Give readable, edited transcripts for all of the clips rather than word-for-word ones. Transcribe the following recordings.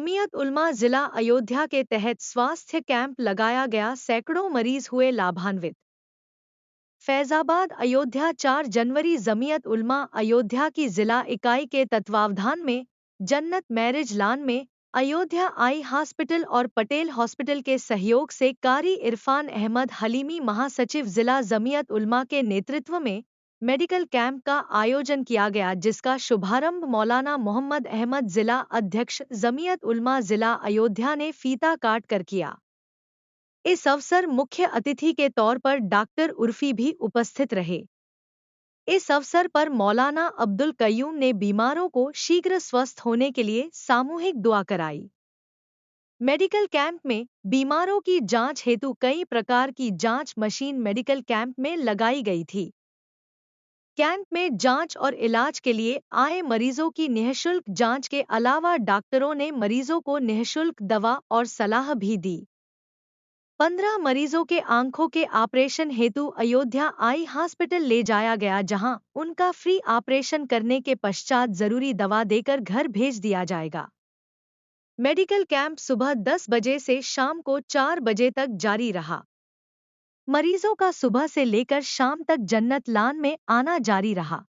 जमीयत उलमा जिला अयोध्या के तहत स्वास्थ्य कैंप लगाया गया, सैकड़ों मरीज हुए लाभान्वित। फैजाबाद अयोध्या 4 जनवरी जमीयत उलमा अयोध्या की जिला इकाई के तत्वावधान में जन्नत मैरिज लॉन में अयोध्या आई हॉस्पिटल और पटेल हॉस्पिटल के सहयोग से कारी इरफान अहमद हलीमी महासचिव जिला जमीयत उलमा के नेतृत्व में मेडिकल कैंप का आयोजन किया गया, जिसका शुभारंभ मौलाना मोहम्मद अहमद जिला अध्यक्ष जमीयत उलमा जिला अयोध्या ने फीता काट कर किया। इस अवसर मुख्य अतिथि के तौर पर डॉक्टर उर्फी भी उपस्थित रहे। इस अवसर पर मौलाना अब्दुल कय्यूम ने बीमारों को शीघ्र स्वस्थ होने के लिए सामूहिक दुआ कराई। मेडिकल कैंप में बीमारों की जांच हेतु कई प्रकार की जांच मशीन मेडिकल कैंप में लगाई गई थी। कैंप में जांच और इलाज के लिए आए मरीजों की निःशुल्क जांच के अलावा डॉक्टरों ने मरीजों को निःशुल्क दवा और सलाह भी दी। 15 मरीजों के आंखों के ऑपरेशन हेतु अयोध्या आई हॉस्पिटल ले जाया गया, जहां उनका फ्री ऑपरेशन करने के पश्चात जरूरी दवा देकर घर भेज दिया जाएगा। मेडिकल कैंप सुबह 10 बजे से शाम को 4 बजे तक जारी रहा। मरीजों का सुबह से लेकर शाम तक जन्नत लॉन में आना जारी रहा।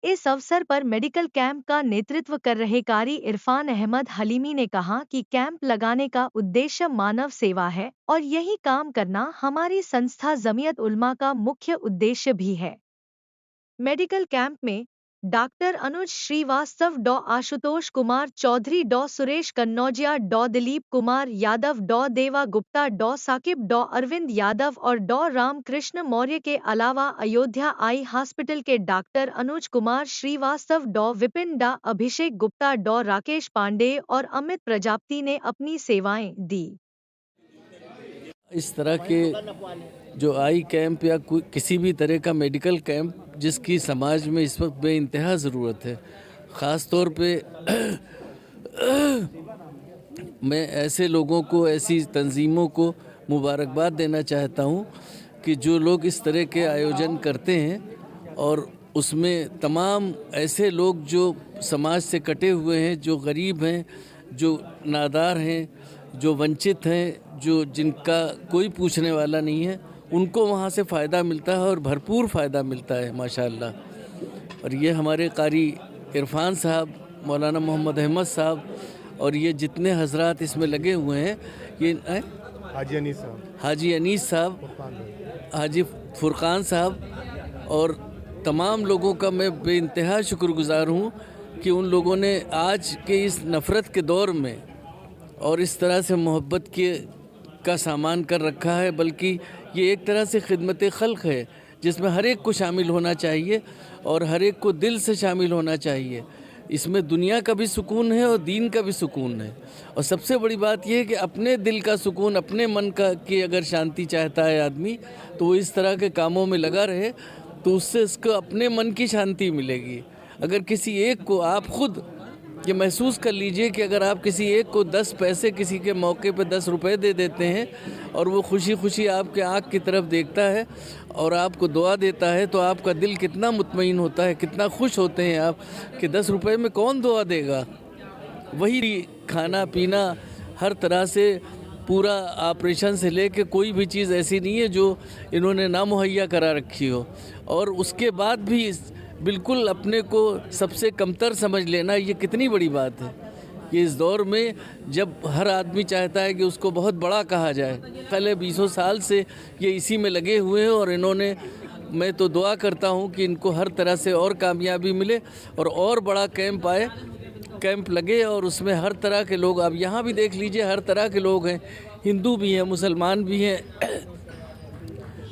इस अवसर पर मेडिकल कैंप का नेतृत्व कर रहे कारी इरफान अहमद हलीमी ने कहा कि कैंप लगाने का उद्देश्य मानव सेवा है और यही काम करना हमारी संस्था जमीयत उलमा का मुख्य उद्देश्य भी है। मेडिकल कैंप में डॉक्टर अनुज श्रीवास्तव, डॉ आशुतोष कुमार चौधरी, डॉ सुरेश कन्नौजिया, डॉ दिलीप कुमार यादव, डॉ देवा गुप्ता, डॉ साकिब, डॉ अरविंद यादव और डॉ रामकृष्ण मौर्य के अलावा अयोध्या आई हॉस्पिटल के डॉक्टर अनुज कुमार श्रीवास्तव, डॉ विपिन, डॉ अभिषेक गुप्ता, डॉ राकेश पांडे और अमित प्रजापति ने अपनी सेवाएं दी। इस तरह के जो आई कैंप या किसी भी तरह का मेडिकल कैंप जिसकी समाज में इस वक्त बेइंतहा ज़रूरत है, ख़ास तौर पे मैं ऐसे लोगों को, ऐसी तंजीमों को मुबारकबाद देना चाहता हूँ कि जो लोग इस तरह के आयोजन करते हैं और उसमें तमाम ऐसे लोग जो समाज से कटे हुए हैं, जो गरीब हैं, जो नादार हैं, जो वंचित हैं, जो जिनका कोई पूछने वाला नहीं है, उनको वहाँ से फ़ायदा मिलता है और भरपूर फ़ायदा मिलता है माशाअल्लाह। और ये हमारे कारी इरफान साहब, मौलाना मोहम्मद अहमद साहब और ये जितने हजरात इसमें लगे हुए हैं, ये हाजी अनीस साहब, हाजी फुरकान साहब और तमाम लोगों का मैं बेइंतहा शुक्रगुज़ार हूँ कि उन लोगों ने आज के इस नफ़रत के दौर में और इस तरह से मोहब्बत का सामान कर रखा है। बल्कि ये एक तरह से खिदमत खल्क़ है जिसमें हर एक को शामिल होना चाहिए और हर एक को दिल से शामिल होना चाहिए। इसमें दुनिया का भी सुकून है और दीन का भी सुकून है। और सबसे बड़ी बात यह है कि अपने दिल का सुकून, अपने मन का की अगर शांति चाहता है आदमी, तो वो इस तरह के कामों में लगा रहे तो उससे उसको अपने मन की शांति मिलेगी। अगर किसी एक को आप खुद ये महसूस कर लीजिए कि अगर आप किसी एक को 10 पैसे, किसी के मौके पे 10 रुपए दे देते हैं और वो खुशी खुशी आपके आँख की तरफ देखता है और आपको दुआ देता है, तो आपका दिल कितना मुतमईन होता है, कितना खुश होते हैं आप कि 10 रुपए में कौन दुआ देगा। वही खाना पीना हर तरह से पूरा ऑपरेशन से लेके कोई भी चीज़ ऐसी नहीं है जो इन्होंने ना मुहैया करा रखी हो। और उसके बाद भी बिल्कुल अपने को सबसे कमतर समझ लेना, ये कितनी बड़ी बात है। ये इस दौर में जब हर आदमी चाहता है कि उसको बहुत बड़ा कहा जाए। पहले 20 साल से ये इसी में लगे हुए हैं और इन्होंने, मैं तो दुआ करता हूँ कि इनको हर तरह से और कामयाबी मिले और बड़ा कैंप लगे और उसमें हर तरह के लोग, आप यहाँ भी देख लीजिए, हर तरह के लोग हैं, हिंदू भी हैं, मुसलमान भी हैं,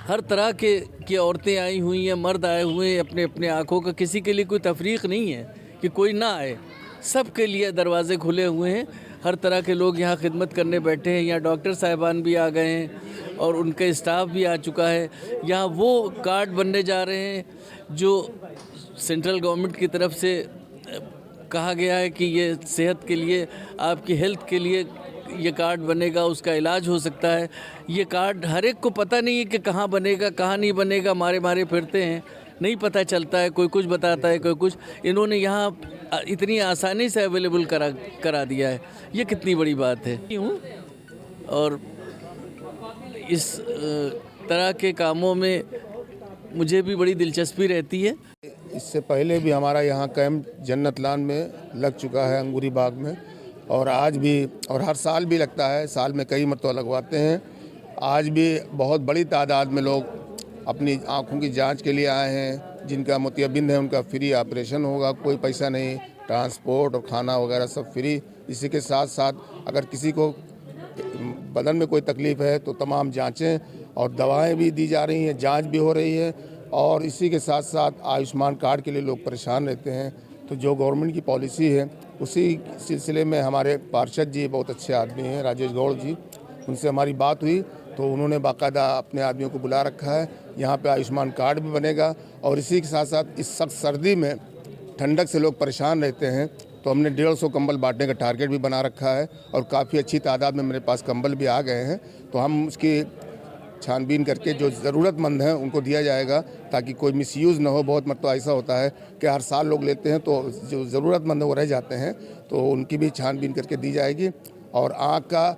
हर तरह की औरतें आई हुई हैं, मर्द आए हुए हैं, अपने अपने आँखों का, किसी के लिए कोई तफरीक नहीं है कि कोई ना आए, सब के लिए दरवाजे खुले हुए हैं। हर तरह के लोग यहाँ खिदमत करने बैठे हैं। यहाँ डॉक्टर साहिबान भी आ गए हैं और उनका स्टाफ भी आ चुका है। यहाँ वो कार्ड बनने जा रहे हैं जो सेंट्रल गवर्नमेंट की तरफ से कहा गया है कि ये सेहत के लिए, आपकी हेल्थ के लिए ये कार्ड बनेगा, उसका इलाज हो सकता है। ये कार्ड हर एक को पता नहीं है कि कहाँ बनेगा, कहाँ नहीं बनेगा, मारे फिरते हैं। नहीं पता चलता है, कोई कुछ बताता है, कोई कुछ। इन्होंने यहाँ इतनी आसानी से अवेलेबल करा दिया है, ये कितनी बड़ी बात है। और इस तरह के कामों में मुझे भी बड़ी दिलचस्पी रहती है। इससे पहले भी हमारा यहाँ कैंप जन्नत लान में लग चुका है, अंगूरी बाग में, और आज भी, और हर साल भी लगता है, साल में कई मरतबा लगवाते हैं। आज भी बहुत बड़ी तादाद में लोग अपनी आँखों की जांच के लिए आए हैं। जिनका मोतियाबिंद है उनका फ्री ऑपरेशन होगा, कोई पैसा नहीं, ट्रांसपोर्ट और खाना वगैरह सब फ्री। इसी के साथ साथ अगर किसी को बदन में कोई तकलीफ़ है तो तमाम जांचें और दवाएं भी दी जा रही हैं, जांच भी हो रही है। और इसी के साथ साथ आयुष्मान कार्ड के लिए लोग परेशान रहते हैं, तो जो गवर्नमेंट की पॉलिसी है उसी सिलसिले में हमारे पार्षद जी बहुत अच्छे आदमी हैं, राजेश गौड़ जी, उनसे हमारी बात हुई तो उन्होंने बाकायदा अपने आदमियों को बुला रखा है। यहाँ पे आयुष्मान कार्ड भी बनेगा। और इसी के साथ साथ इस सख्त सर्दी में ठंडक से लोग परेशान रहते हैं, तो हमने 150 कंबल बांटने का टारगेट भी बना रखा है और काफ़ी अच्छी तादाद में मेरे पास कंबल भी आ गए हैं। तो हम उसकी छानबीन करके जो ज़रूरतमंद हैं उनको दिया जाएगा, ताकि कोई मिसयूज़ ना हो। बहुत मरतबा ऐसा होता है कि हर साल लोग लेते हैं, तो जो ज़रूरतमंद वो रह जाते हैं, तो उनकी भी छानबीन करके दी जाएगी। और आँख का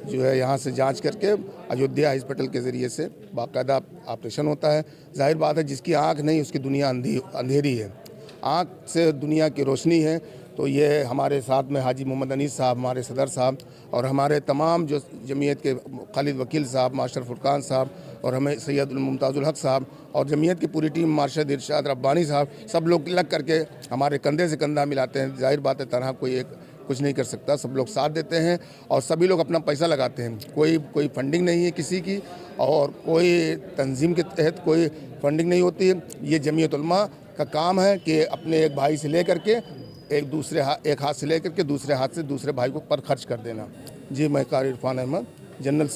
जो है यहाँ से जांच करके अयोध्या हॉस्पिटल के ज़रिए से बाकायदा ऑपरेशन होता है। जाहिर बात है, जिसकी आँख नहीं उसकी दुनिया अंधेरी है, आँख से दुनिया की रोशनी है। तो ये हमारे साथ में हाजी मोहम्मद अनीस साहब, हमारे सदर साहब, और हमारे तमाम जो जमीयत के खालिद वकील साहब, मास्टर फुरकान साहब, और हमें सैयद मुमताज़ुल हक साहब, और जमीयत की पूरी टीम, मार्शद इरशाद रब्बानी साहब, सब लोग लग करके हमारे कंधे से कंधा मिलाते हैं। जाहिर बात है, तनहा कोई एक कुछ नहीं कर सकता, सब लोग साथ देते हैं और सभी लोग अपना पैसा लगाते हैं। कोई फंडिंग नहीं है किसी की, और कोई तंजीम के तहत कोई फंडिंग नहीं होती है। ये जमीयत उलमा का काम है कि अपने एक भाई से ले करके एक हाथ से ले करके दूसरे हाथ से दूसरे भाई को पर खर्च कर देना। जी, मैं कारी इरफान अहमद, जनरल